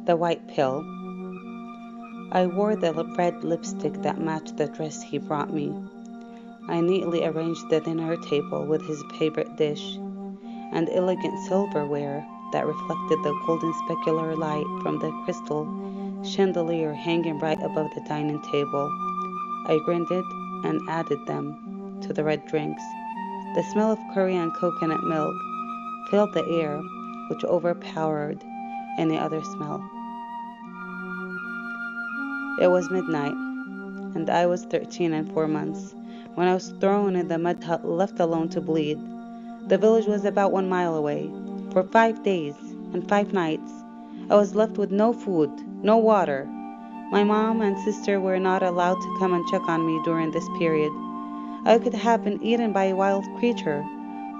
The white pill. I wore the red lipstick that matched the dress he brought me. I neatly arranged the dinner table with his favorite dish and elegant silverware that reflected the golden specular light from the crystal chandelier hanging right above the dining table. I grinned it and added them to the red drinks. The smell of curry and coconut milk filled the air, which overpowered any other smell. It was midnight, and I was 13 and 4 months when I was thrown in the mud hut left alone to bleed. The village was about 1 mile away. For 5 days and 5 nights, I was left with no food, no water. My mom and sister were not allowed to come and check on me during this period. I could have been eaten by a wild creature,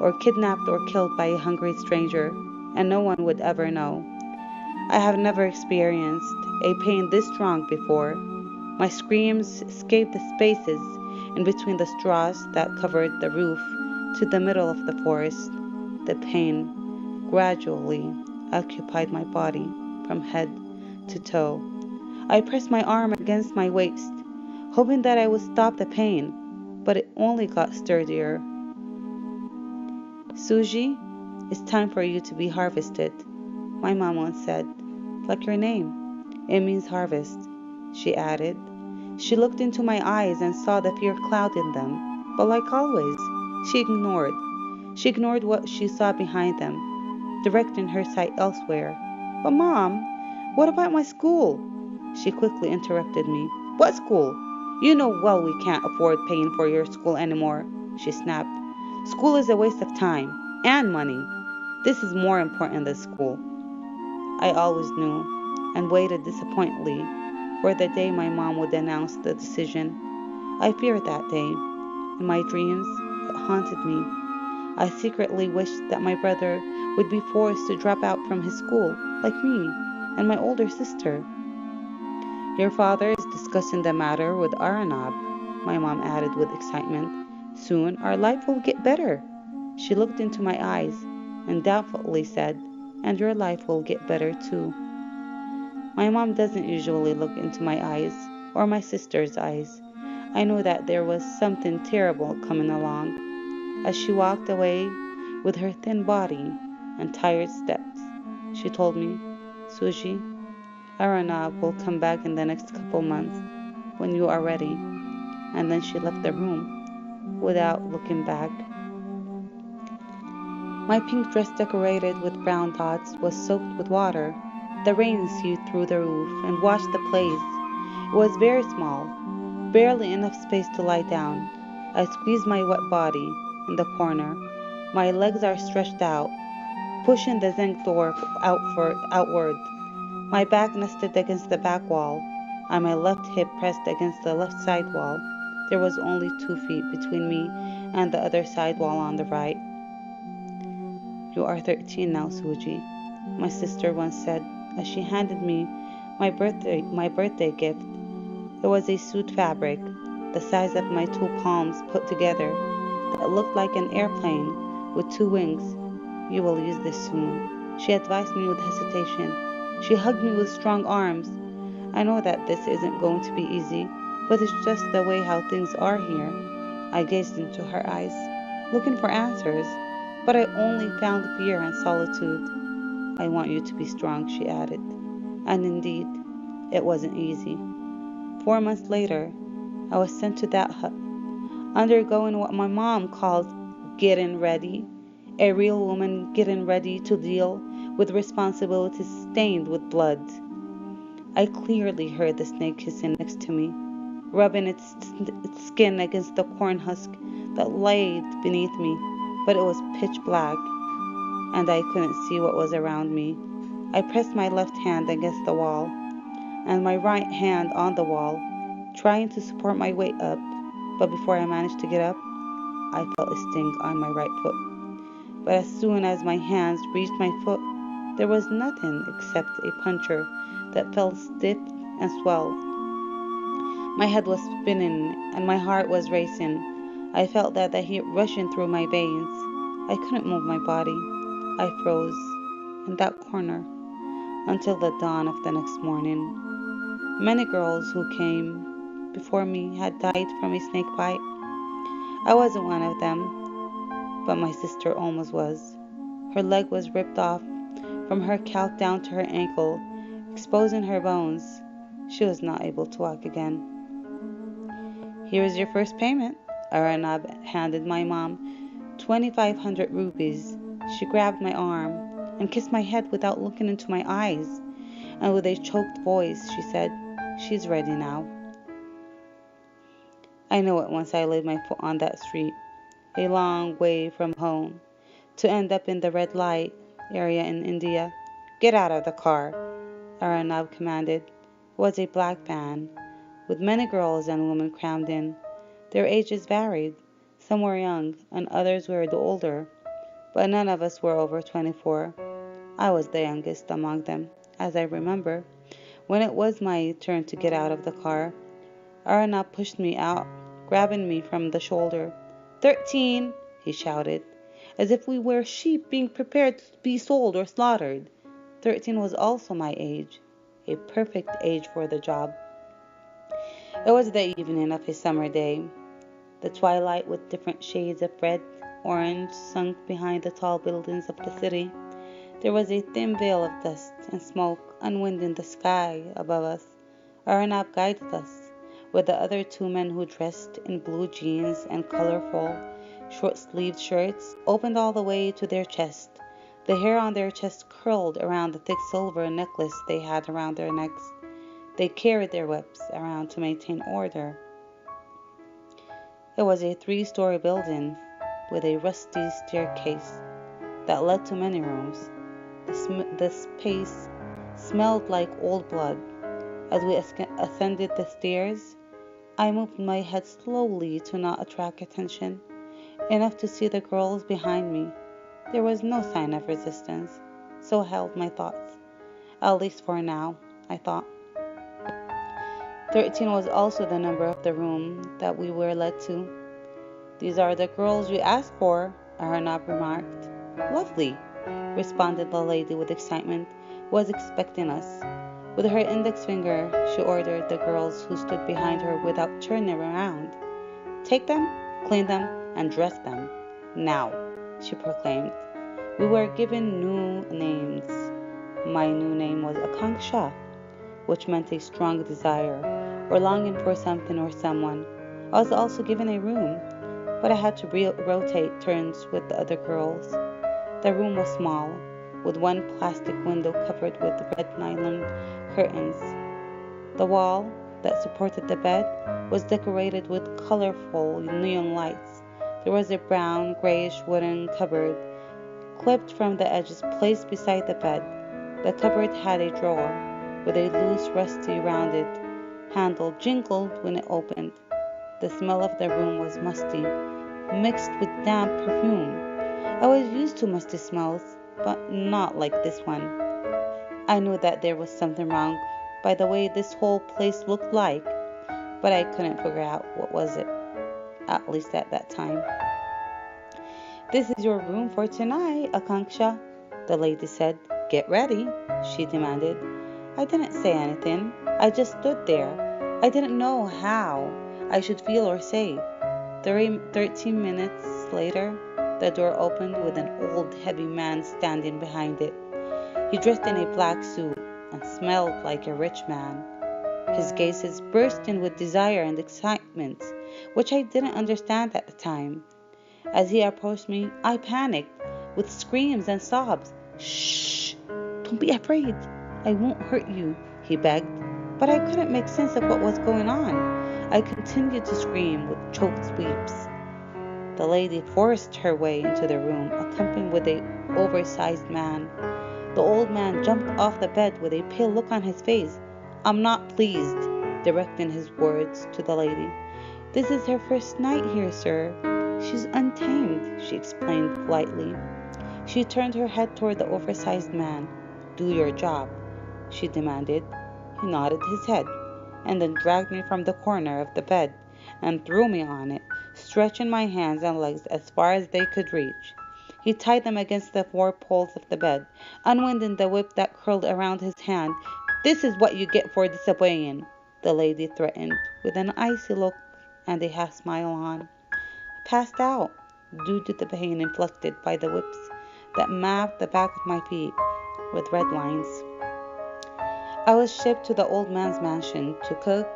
or kidnapped or killed by a hungry stranger, and no one would ever know. I have never experienced a pain this strong before. My screams escaped the spaces in between the straws that covered the roof to the middle of the forest. The pain gradually occupied my body from head to toe. I pressed my arm against my waist, hoping that I would stop the pain, but it only got sturdier. Suji, it's time for you to be harvested, my mom once said. Like your name. It means harvest, she added. She looked into my eyes and saw the fear cloud in them, but like always, she ignored. She ignored what she saw behind them, directing her sight elsewhere. But Mom, what about my school? She quickly interrupted me. What school? You know well we can't afford paying for your school anymore, she snapped. School is a waste of time and money. This is more important than school. I always knew, and waited disappointedly for the day my mom would announce the decision. I feared that day. In my dreams, it haunted me. I secretly wished that my brother would be forced to drop out from his school, like me and my older sister. Your father is discussing the matter with Aranab, my mom added with excitement. Soon our life will get better. She looked into my eyes and doubtfully said, and your life will get better too. My mom doesn't usually look into my eyes or my sister's eyes. I knew that there was something terrible coming along. As she walked away with her thin body and tired steps, she told me, Suji, Aranab will come back in the next couple months when you are ready. And then she left the room without looking back. My pink dress decorated with brown dots was soaked with water. The rain seeped through the roof and washed the place. It was very small, barely enough space to lie down. I squeezed my wet body in the corner. My legs are stretched out, pushing the zinc door outward. My back nested against the back wall, and my left hip pressed against the left side wall. There was only 2 feet between me and the other side wall on the right. You are 13 now, Suji, my sister once said as she handed me my birthday gift. It was a suit fabric, the size of my 2 palms put together, that looked like an airplane with 2 wings. You will use this soon, she advised me with hesitation. She hugged me with strong arms. I know that this isn't going to be easy, but it's just the way how things are here. I gazed into her eyes, looking for answers, but I only found fear and solitude. I want you to be strong, she added. And indeed, it wasn't easy. 4 months later, I was sent to that hut, undergoing what my mom calls getting ready, a real woman getting ready to deal with responsibilities stained with blood. I clearly heard the snake hissing next to me, rubbing its skin against the corn husk that lay beneath me, but it was pitch black, and I couldn't see what was around me. I pressed my left hand against the wall, and my right hand on the wall, trying to support my weight up, but before I managed to get up, I felt a sting on my right foot. But as soon as my hands reached my foot, there was nothing except a puncture that felt stiff and swelled. My head was spinning and my heart was racing. I felt that the heat rushing through my veins. I couldn't move my body. I froze in that corner until the dawn of the next morning. Many girls who came before me had died from a snake bite. I wasn't one of them, but my sister almost was. Her leg was ripped off from her calf down to her ankle, exposing her bones. She was not able to walk again. "Here is your first payment." Arnab handed my mom 2,500 rupees. She grabbed my arm and kissed my head without looking into my eyes, and with a choked voice she said, "She's ready now." I knew it once I laid my foot on that street, a long way from home, to end up in the red light area in India. "Get out of the car," Arnab commanded. It was a black van, with many girls and women crammed in. Their ages varied. Some were young, and others were older, but none of us were over 24. I was the youngest among them, as I remember. When it was my turn to get out of the car, Arnab pushed me out, grabbing me from the shoulder. 13, he shouted, as if we were sheep being prepared to be sold or slaughtered. 13 was also my age, a perfect age for the job. It was the evening of a summer day. The twilight with different shades of red, orange, sunk behind the tall buildings of the city. There was a thin veil of dust and smoke and wind in the sky above us. Arnab guided us, with the other two men who dressed in blue jeans and colorful, short-sleeved shirts opened all the way to their chest. The hair on their chest curled around the thick silver necklace they had around their necks. They carried their whips around to maintain order. It was a 3-story building with a rusty staircase that led to many rooms. The space smelled like old blood. As we ascended the stairs, I moved my head slowly to not attract attention, enough to see the girls behind me. There was no sign of resistance, so I held my thoughts. At least for now, I thought. 13 was also the number of the room that we were led to. "These are the girls you asked for," Arnab remarked. "Lovely," responded the lady with excitement, who was expecting us. With her index finger, she ordered the girls who stood behind her without turning around. "Take them, clean them, and dress them. Now," she proclaimed. We were given new names. My new name was Akanksha, which meant a strong desire, or longing for something or someone. I was also given a room, but I had to rotate turns with the other girls. The room was small, with one plastic window covered with red nylon curtains. The wall that supported the bed was decorated with colorful neon lights. There was a brown, grayish wooden cupboard, clipped from the edges, placed beside the bed. The cupboard had a drawer with a loose, rusty, rounded handle jingled when it opened. The smell of the room was musty, mixed with damp perfume. I was used to musty smells, but not like this one. I knew that there was something wrong by the way this whole place looked like, but I couldn't figure out what was it, at least at that time. "This is your room for tonight, Akanksha," the lady said. "Get ready," she demanded. I didn't say anything. I just stood there. I didn't know how I should feel or say. 13 minutes later, the door opened with an old, heavy man standing behind it. He dressed in a black suit and smelled like a rich man. His gazes bursting with desire and excitement, which I didn't understand at the time. As he approached me, I panicked with screams and sobs. "Shh! Don't be afraid. I won't hurt you," he begged. But I couldn't make sense of what was going on. I continued to scream with choked squeaks. The lady forced her way into the room, accompanied with an oversized man. The old man jumped off the bed with a pale look on his face. "I'm not pleased," directing his words to the lady. "This is her first night here, sir. She's untamed," she explained politely. She turned her head toward the oversized man. "Do your job," she demanded. He nodded his head, and then dragged me from the corner of the bed and threw me on it, stretching my hands and legs as far as they could reach. He tied them against the four poles of the bed, unwinding the whip that curled around his hand. "This is what you get for disobeying," the lady threatened, with an icy look and a half smile on. I passed out, due to the pain inflicted by the whips that mapped the back of my feet with red lines. I was shipped to the old man's mansion to cook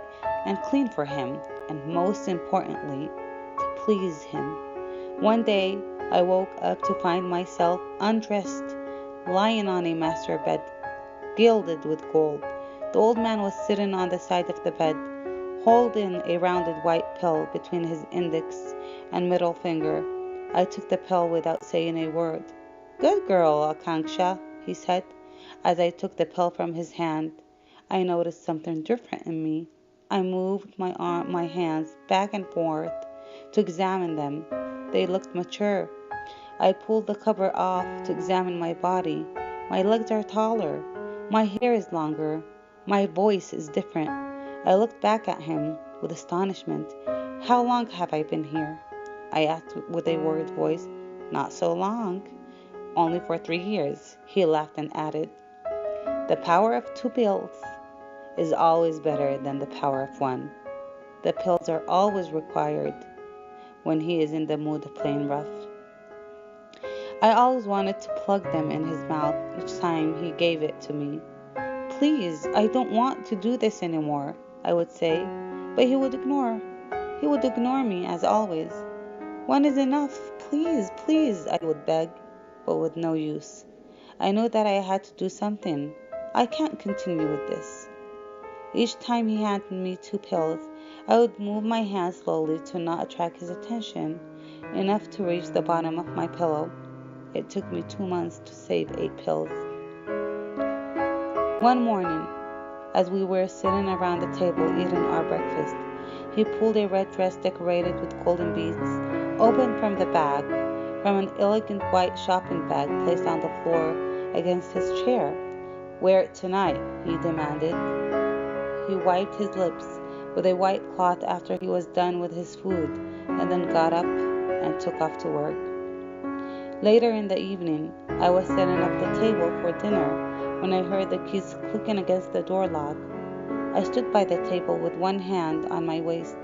and clean for him, and most importantly, to please him. One day, I woke up to find myself undressed, lying on a master bed gilded with gold. The old man was sitting on the side of the bed, holding a rounded white pill between his index and middle finger. I took the pill without saying a word. "Good girl, Akanksha," he said. As I took the pill from his hand, I noticed something different in me. I moved my hands back and forth to examine them. They looked mature. I pulled the cover off to examine my body. My legs are taller. My hair is longer. My voice is different. I looked back at him with astonishment. "How long have I been here?" I asked with a worried voice. "Not so long. Only for 3 years." He laughed and added, "The power of 2 pills is always better than the power of one. The pills are always required when he is in the mood of playing rough." I always wanted to plug them in his mouth each time he gave it to me. "Please, I don't want to do this anymore," I would say, but he would ignore. He would ignore me as always. "One is enough. Please, please," I would beg, but with no use. I knew that I had to do something. I can't continue with this. Each time he handed me 2 pills, I would move my hand slowly to not attract his attention, enough to reach the bottom of my pillow. It took me 2 months to save 8 pills. One morning, as we were sitting around the table eating our breakfast, he pulled a red dress decorated with golden beads, open from the bag, from an elegant white shopping bag placed on the floor against his chair. "Wear it tonight," he demanded. He wiped his lips with a white cloth after he was done with his food, and then got up and took off to work. Later in the evening, I was setting up the table for dinner when I heard the keys clicking against the door lock. I stood by the table with one hand on my waist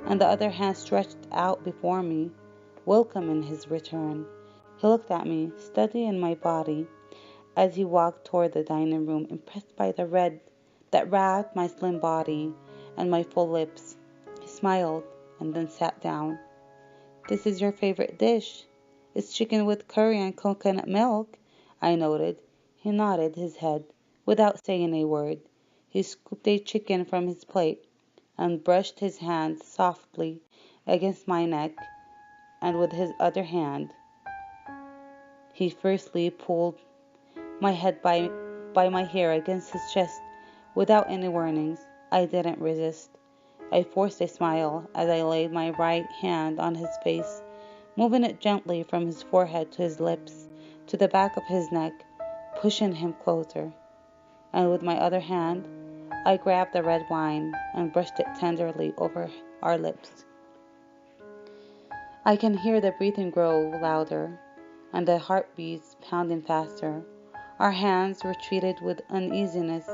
and the other hand stretched out before me, welcoming his return. He looked at me, studying my body, as he walked toward the dining room, impressed by the red that wrapped my slim body and my full lips. He smiled and then sat down. "This is your favorite dish. It's chicken with curry and coconut milk," I noted. He nodded his head without saying a word. He scooped a chicken from his plate and brushed his hand softly against my neck, and with his other hand, he fiercely pulled my head by my hair against his chest without any warnings. I didn't resist. I forced a smile as I laid my right hand on his face, moving it gently from his forehead to his lips, to the back of his neck, pushing him closer. And with my other hand, I grabbed the red wine and brushed it tenderly over our lips. I can hear the breathing grow louder and the heartbeats pounding faster. Our hands retreated with uneasiness,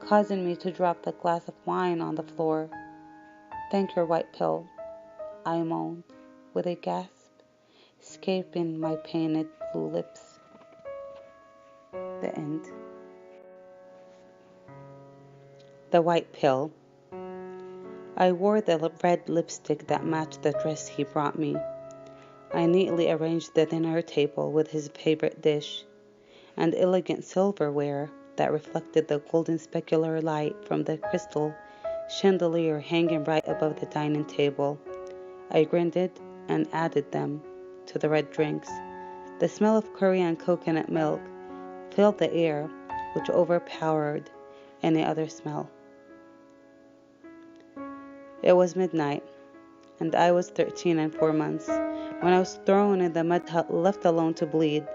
causing me to drop the glass of wine on the floor. "Thank your white pill," I moaned with a gasp, escaping my painted blue lips. The end. The white pill. I wore the red lipstick that matched the dress he brought me. I neatly arranged the dinner table with his favorite dish and elegant silverware that reflected the golden specular light from the crystal chandelier hanging right above the dining table. I grinned it and added them to the red drinks. The smell of curry and coconut milk filled the air, which overpowered any other smell. It was midnight, and I was 13 and 4 months when I was thrown in the mud hut, left alone to bleed.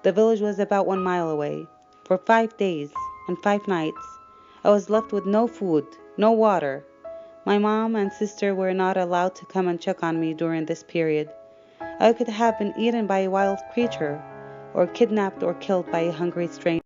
The village was about 1 mile away. For 5 days and 5 nights, I was left with no food, no water. My mom and sister were not allowed to come and check on me during this period. I could have been eaten by a wild creature, or kidnapped or killed by a hungry stranger.